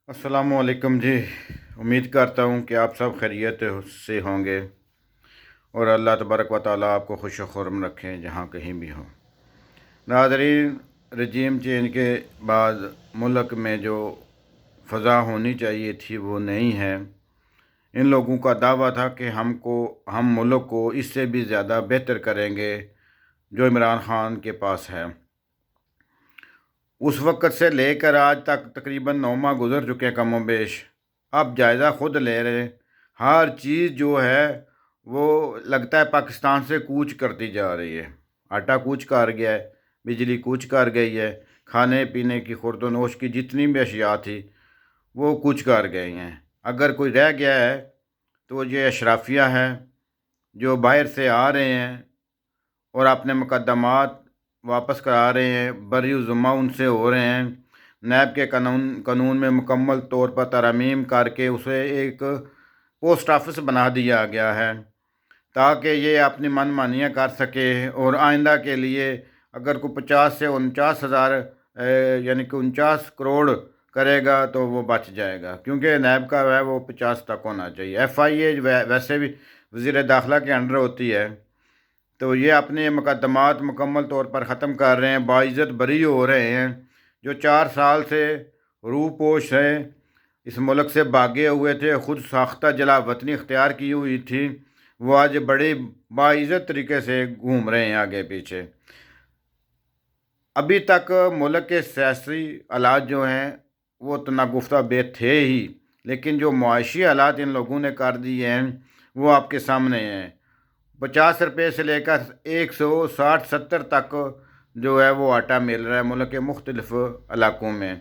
السلام علیکم جی۔ امید کرتا ہوں کہ آپ سب خیریت سے ہوں گے اور اللہ تبارک و تعالیٰ آپ کو خوش و خرم رکھیں جہاں کہیں بھی ہوں۔ ناظرین، رجیم چینج کے بعد ملک میں جو فضا ہونی چاہیے تھی وہ نہیں ہے۔ ان لوگوں کا دعویٰ تھا کہ ہم ملک کو اس سے بھی زیادہ بہتر کریں گے جو عمران خان کے پاس ہے۔ اس وقت سے لے کر آج تک تقریباً 9 ماہ گزر چکے ہیں کم و بیش۔ اب جائزہ خود لے رہے ہیں۔ ہر چیز جو ہے وہ لگتا ہے پاکستان سے کوچ کرتی جا رہی ہے۔ آٹا کوچ کر گیا ہے، بجلی کوچ کر گئی ہے، کھانے پینے کی خورد و نوش کی جتنی بھی اشیاء تھی وہ کوچ کر گئی ہیں۔ اگر کوئی رہ گیا ہے تو یہ اشرافیہ ہے جو باہر سے آ رہے ہیں اور اپنے مقدمات واپس کرا رہے ہیں، بری ذمہ ان سے ہو رہے ہیں۔ نیب کے قانون میں مکمل طور پر ترامیم کر کے اسے ایک پوسٹ آفس بنا دیا گیا ہے تاکہ یہ اپنی من مانیاں کر سکے اور آئندہ کے لیے اگر کوئی 50 سے 49 ہزار یعنی کہ 49 کروڑ کرے گا تو وہ بچ جائے گا، کیونکہ نیب کا ہے وہ 50 تک ہونا چاہیے۔ ایف آئی اے ویسے بھی وزیر داخلہ کے انڈر ہوتی ہے، تو یہ اپنے مقدمات مکمل طور پر ختم کر رہے ہیں، باعزت بری ہو رہے ہیں۔ جو 4 سال سے روح پوش ہیں، اس ملک سے بھاگے ہوئے تھے، خود ساختہ جلا وطنی اختیار کی ہوئی تھی، وہ آج بڑی باعزت طریقے سے گھوم رہے ہیں آگے پیچھے۔ ابھی تک ملک کے سیاسی حالات جو ہیں وہ تو ناگفتہ بے تھے ہی، لیکن جو معاشی حالات ان لوگوں نے کر دیے ہیں وہ آپ کے سامنے ہیں۔ 50 روپے سے لے کر 160-70 تک جو ہے وہ آٹا مل رہا ہے ملک کے مختلف علاقوں میں،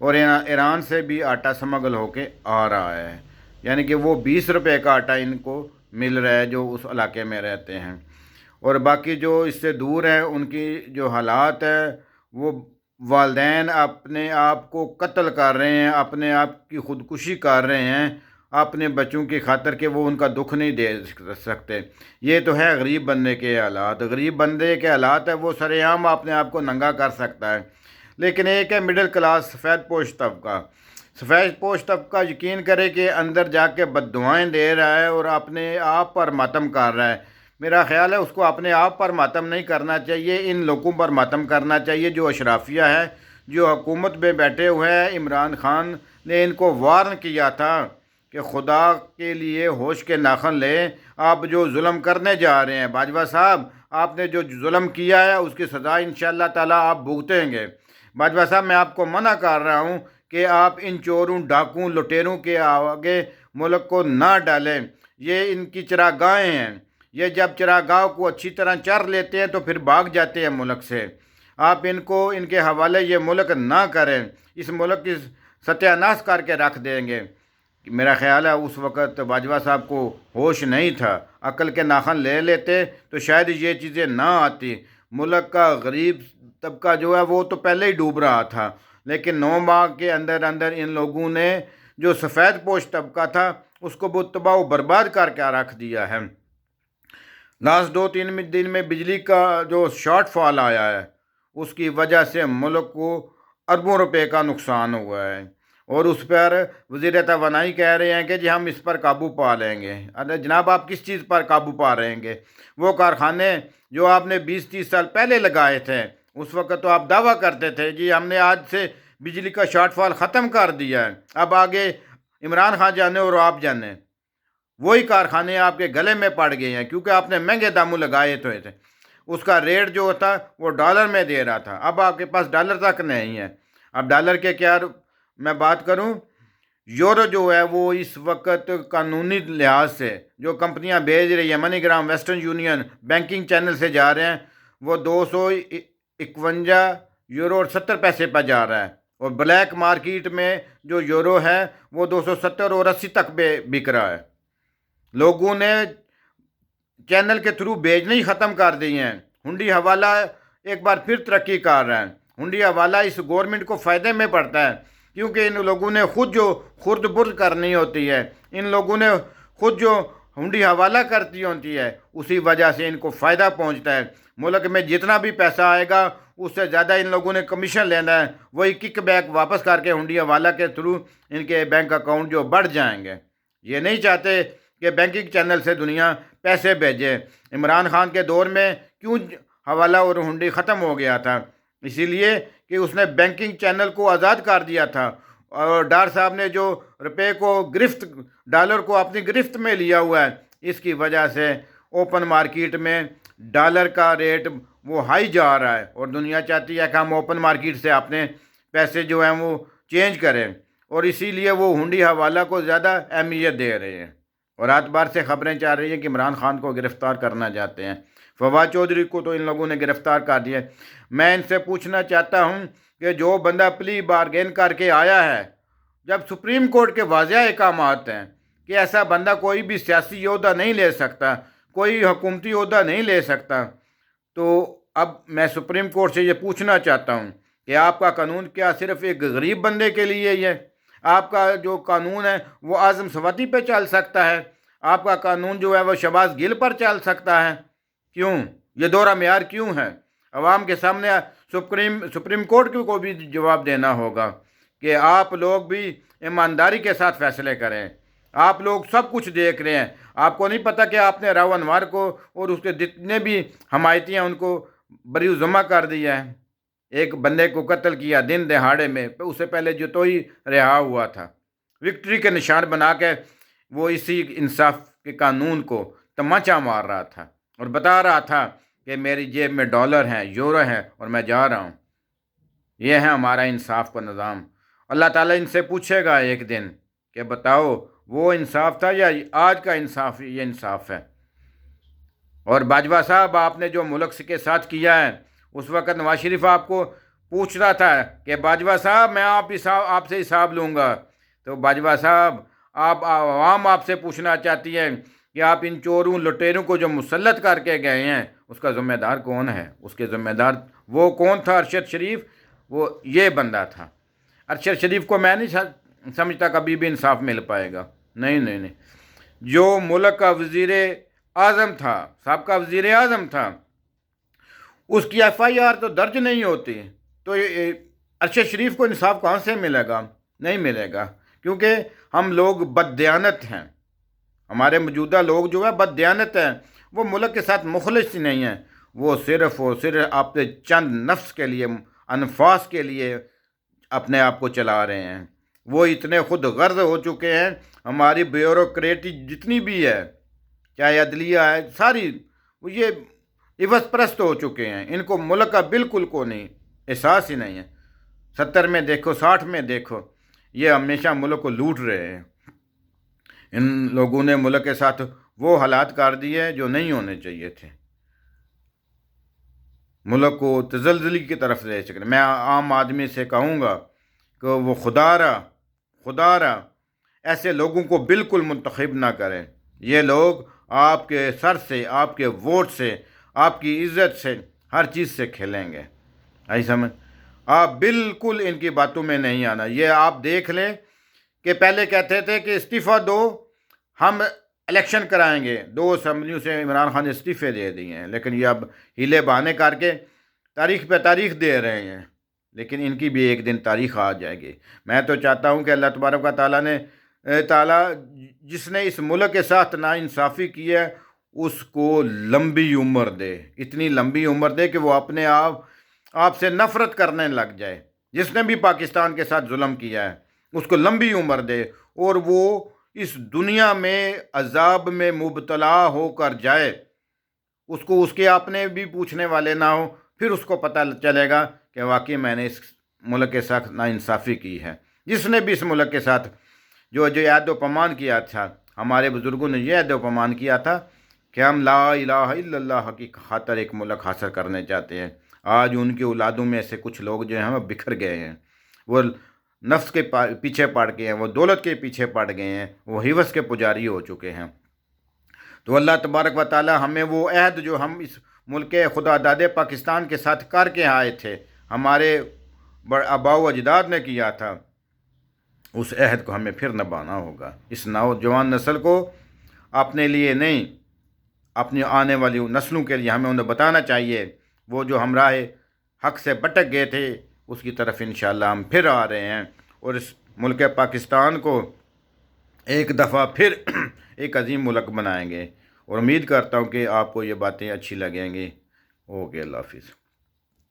اور ایران سے بھی آٹا سمگل ہو کے آ رہا ہے، یعنی کہ وہ 20 روپے کا آٹا ان کو مل رہا ہے جو اس علاقے میں رہتے ہیں۔ اور باقی جو اس سے دور ہیں ان کی جو حالات ہے وہ والدین اپنے آپ کو قتل کر رہے ہیں، اپنے آپ کی خودکشی کر رہے ہیں اپنے بچوں کی خاطر کہ وہ ان کا دکھ نہیں دے سکتے۔ یہ تو ہے غریب بندے کے حالات۔ غریب بندے کے حالات ہے وہ سر عام اپنے آپ کو ننگا کر سکتا ہے، لیکن ایک ہے مڈل کلاس سفید پوش طبقہ۔ سفید پوش طبقہ یقین کرے کہ اندر جا کے بد دعائیں دے رہا ہے اور اپنے آپ پر ماتم کر رہا ہے۔ میرا خیال ہے اس کو اپنے آپ پر ماتم نہیں کرنا چاہیے، ان لوگوں پر ماتم کرنا چاہیے جو اشرافیہ ہے، جو حکومت میں بیٹھے ہوئے ہیں۔ عمران خان نے ان کو وارن کیا تھا کہ خدا کے لیے ہوش کے ناخن لیں، آپ جو ظلم کرنے جا رہے ہیں باجوہ صاحب، آپ نے جو ظلم کیا ہے اس کی سزا انشاءاللہ تعالیٰ آپ بھگتیں گے۔ باجوہ صاحب، میں آپ کو منع کر رہا ہوں کہ آپ ان چوروں ڈاکوں لٹیروں کے آگے ملک کو نہ ڈالیں۔ یہ ان کی چراگاہیں ہیں، یہ جب چراگاہ کو اچھی طرح چر لیتے ہیں تو پھر بھاگ جاتے ہیں ملک سے۔ آپ ان کے حوالے یہ ملک نہ کریں، اس ملک کی ستیہ ناش کر کے رکھ دیں گے۔ میرا خیال ہے اس وقت باجوہ صاحب کو ہوش نہیں تھا، عقل کے ناخن لے لیتے تو شاید یہ چیزیں نہ آتی۔ ملک کا غریب طبقہ جو ہے وہ تو پہلے ہی ڈوب رہا تھا، لیکن 9 ماہ کے اندر اندر ان لوگوں نے جو سفید پوش طبقہ تھا اس کو وہ تباہ و برباد کر کے رکھ دیا ہے۔ لاسٹ 2-3 دن میں بجلی کا جو شارٹ فال آیا ہے اس کی وجہ سے ملک کو اربوں روپے کا نقصان ہوا ہے، اور اس پر وزیر توانائی کہہ رہے ہیں کہ جی ہم اس پر قابو پا لیں گے۔ ارے جناب، آپ کس چیز پر قابو پا رہے ہیں؟ وہ کارخانے جو آپ نے 20-30 سال پہلے لگائے تھے اس وقت تو آپ دعویٰ کرتے تھے جی ہم نے آج سے بجلی کا شارٹ فال ختم کر دیا ہے، اب آگے عمران خان جانے اور آپ جانے۔ وہی کارخانے آپ کے گلے میں پڑ گئے ہیں کیونکہ آپ نے مہنگے داموں لگائے تھے۔ اس کا ریٹ جو تھا وہ ڈالر میں دے رہا تھا، اب آپ کے پاس ڈالر تک نہیں ہے۔ اب ڈالر کے کیا میں بات کروں، یورو جو ہے وہ اس وقت قانونی لحاظ سے جو کمپنیاں بھیج رہی ہیں، MoneyGram, western union, banking channel سے جا رہے ہیں، وہ 251 یورو اور 70 پیسے پر جا رہا ہے، اور بلیک مارکیٹ میں جو یورو ہے وہ 270 اور 80 تک بک رہا ہے۔ لوگوں نے چینل کے تھرو بھیجنے ہی ختم کر دی ہیں۔ ہنڈی حوالہ ایک بار پھر ترقی کر رہا ہے۔ ہنڈی حوالہ اس گورنمنٹ کو فائدے میں پڑتا ہے کیونکہ ان لوگوں نے خود جو خرد برد کرنی ہوتی ہے، ان لوگوں نے خود جو ہنڈی حوالہ کرتی ہوتی ہے، اسی وجہ سے ان کو فائدہ پہنچتا ہے۔ ملک میں جتنا بھی پیسہ آئے گا اس سے زیادہ ان لوگوں نے کمیشن لینا ہے، وہی کک بیک واپس کر کے ہنڈی حوالہ کے تھرو ان کے بینک اکاؤنٹ جو بڑھ جائیں گے۔ یہ نہیں چاہتے کہ بینکنگ چینل سے دنیا پیسے بھیجے۔ عمران خان کے دور میں کیوں حوالہ اور ہنڈی ختم ہو گیا تھا؟ اسی لیے کہ اس نے بینکنگ چینل کو آزاد کر دیا تھا، اور ڈار صاحب نے جو روپے کو گرفت، ڈالر کو اپنی گرفت میں لیا ہوا ہے، اس کی وجہ سے اوپن مارکیٹ میں ڈالر کا ریٹ وہ ہائی جا رہا ہے، اور دنیا چاہتی ہے کہ ہم اوپن مارکیٹ سے اپنے پیسے جو ہیں وہ چینج کریں، اور اسی لیے وہ ہنڈی حوالہ کو زیادہ اہمیت دے رہے ہیں۔ اور رات بار سے خبریں چاہ رہی ہیں کہ عمران خان کو گرفتار کرنا چاہتے ہیں۔ فواد چودھری کو تو ان لوگوں نے گرفتار کر دیا۔ میں ان سے پوچھنا چاہتا ہوں کہ جو بندہ پلی بارگین کر کے آیا ہے، جب سپریم کورٹ کے واضح احکامات ہیں کہ ایسا بندہ کوئی بھی سیاسی عہدہ نہیں لے سکتا، کوئی حکومتی عہدہ نہیں لے سکتا، تو اب میں سپریم کورٹ سے یہ پوچھنا چاہتا ہوں کہ آپ کا قانون کیا صرف ایک غریب بندے کے لیے ہی ہے؟ آپ کا جو قانون ہے وہ اعظم سواتی پہ چل سکتا ہے؟ آپ کا قانون جو ہے وہ شہباز گل پر چل سکتا ہے؟ کیوں یہ دوہرا معیار کیوں ہے؟ عوام کے سامنے سپریم کورٹ کو بھی جواب دینا ہوگا کہ آپ لوگ بھی ایمانداری کے ساتھ فیصلے کریں۔ آپ لوگ سب کچھ دیکھ رہے ہیں، آپ کو نہیں پتہ کہ آپ نے راؤ انوار کو اور اس کے جتنے بھی حمایتی ہیں ان کو بری ذمہ کر دیا ہے۔ ایک بندے کو قتل کیا دن دہاڑے میں، اس سے پہلے جو تو ہی رہا ہوا تھا، وکٹری کے نشان بنا کے وہ اسی انصاف کے قانون کو تماچا مار رہا تھا اور بتا رہا تھا کہ میری جیب میں ڈالر ہیں، یورو ہیں، اور میں جا رہا ہوں۔ یہ ہے ہمارا انصاف کا نظام۔ اللہ تعالیٰ ان سے پوچھے گا ایک دن کہ بتاؤ وہ انصاف تھا یا آج کا انصاف یہ انصاف ہے؟ اور باجوہ صاحب، آپ نے جو ملک کے ساتھ کیا ہے، اس وقت نواز شریف آپ کو پوچھ رہا تھا کہ باجوہ صاحب میں آپ سے حساب لوں گا، تو باجوہ صاحب عوام آپ سے پوچھنا چاہتی ہے کہ آپ ان چوروں لٹیروں کو جو مسلط کر کے گئے ہیں اس کا ذمہ دار کون ہے؟ اس کے ذمہ دار وہ کون تھا؟ ارشد شریف، وہ یہ بندہ تھا۔ ارشد شریف کو میں نہیں سمجھتا کبھی بھی انصاف مل پائے گا۔ نہیں، جو ملک کا وزیر اعظم تھا، سابقہ وزیر اعظم تھا، اس کی ایف آئی آر تو درج نہیں ہوتی، تو ارشد شریف کو انصاف کہاں سے ملے گا؟ نہیں ملے گا، کیونکہ ہم لوگ بددیانت ہیں، ہمارے موجودہ لوگ جو ہے بددیانت ہیں، وہ ملک کے ساتھ مخلص ہی نہیں ہیں، وہ صرف اور صرف اپنے چند نفس کے لیے، انفاس کے لیے اپنے آپ کو چلا رہے ہیں۔ وہ اتنے خود غرض ہو چکے ہیں، ہماری بیوروکریٹی جتنی بھی ہے، چاہے عدلیہ ہے، ساری یہ عوض پرست ہو چکے ہیں، ان کو ملک کا بالکل کو نہیں احساس ہی نہیں ہے۔ 70 میں دیکھو، 60 میں دیکھو، یہ ہمیشہ ملک کو لوٹ رہے ہیں۔ ان لوگوں نے ملک کے ساتھ وہ حالات کر دیے جو نہیں ہونے چاہیے تھے، ملک کو تزلزلی کی طرف لے سکتے۔ میں عام آدمی سے کہوں گا کہ وہ خدا را ایسے لوگوں کو بالکل منتخب نہ کریں۔ یہ لوگ آپ کے سر سے، آپ کے ووٹ سے، آپ کی عزت سے، ہر چیز سے کھیلیں گے۔ آئی سمجھ؟ آپ بالکل ان کی باتوں میں نہیں آنا۔ یہ آپ دیکھ لیں کہ پہلے کہتے تھے کہ استعفیٰ دو، ہم الیکشن کرائیں گے۔ 2 اسمبلیوں سے عمران خان نے استعفے دے دیے ہیں، لیکن یہ اب ہیلے بہانے کر کے تاریخ پہ تاریخ دے رہے ہیں، لیکن ان کی بھی ایک دن تاریخ آ جائے گی۔ میں تو چاہتا ہوں کہ اللہ تبارک و تعالیٰ جس نے اس ملک کے ساتھ ناانصافی کی ہے اس کو لمبی عمر دے، اتنی لمبی عمر دے کہ وہ اپنے آپ سے نفرت کرنے لگ جائے۔ جس نے بھی پاکستان کے ساتھ ظلم کیا ہے اس کو لمبی عمر دے، اور وہ اس دنیا میں عذاب میں مبتلا ہو کر جائے، اس کو اس کے اپنے بھی پوچھنے والے نہ ہو، پھر اس کو پتہ چلے گا کہ واقعی میں نے اس ملک کے ساتھ ناانصافی کی ہے۔ جس نے بھی اس ملک کے ساتھ جو عہد و پیمان کیا تھا، ہمارے بزرگوں نے یہ عہد و پیمان کیا تھا کہ ہم لا الہ الا اللہ کی خاطر ایک ملک حاصل کرنے چاہتے ہیں۔ آج ان کی اولادوں میں سے کچھ لوگ جو ہیں وہ بکھر گئے ہیں، وہ نفس کے پیچھے پڑ گئے ہیں، وہ دولت کے پیچھے پڑ گئے ہیں، وہ حوث کے پجاری ہو چکے ہیں۔ تو اللہ تبارک و تعالی ہمیں وہ عہد جو ہم اس ملک خدا داد پاکستان کے ساتھ کر کے آئے تھے، ہمارے آباء و اجداد نے کیا تھا، اس عہد کو ہمیں پھر نبھانا ہوگا۔ اس نوجوان نسل کو اپنے لیے نہیں، اپنی آنے والی نسلوں کے لیے ہمیں انہیں بتانا چاہیے، وہ جو ہمراہ حق سے بھٹک گئے تھے اس کی طرف انشاءاللہ ہم پھر آ رہے ہیں، اور اس ملک پاکستان کو ایک دفعہ پھر ایک عظیم ملک بنائیں گے، اور امید کرتا ہوں کہ آپ کو یہ باتیں اچھی لگیں گی۔ اوکے، اللہ حافظ۔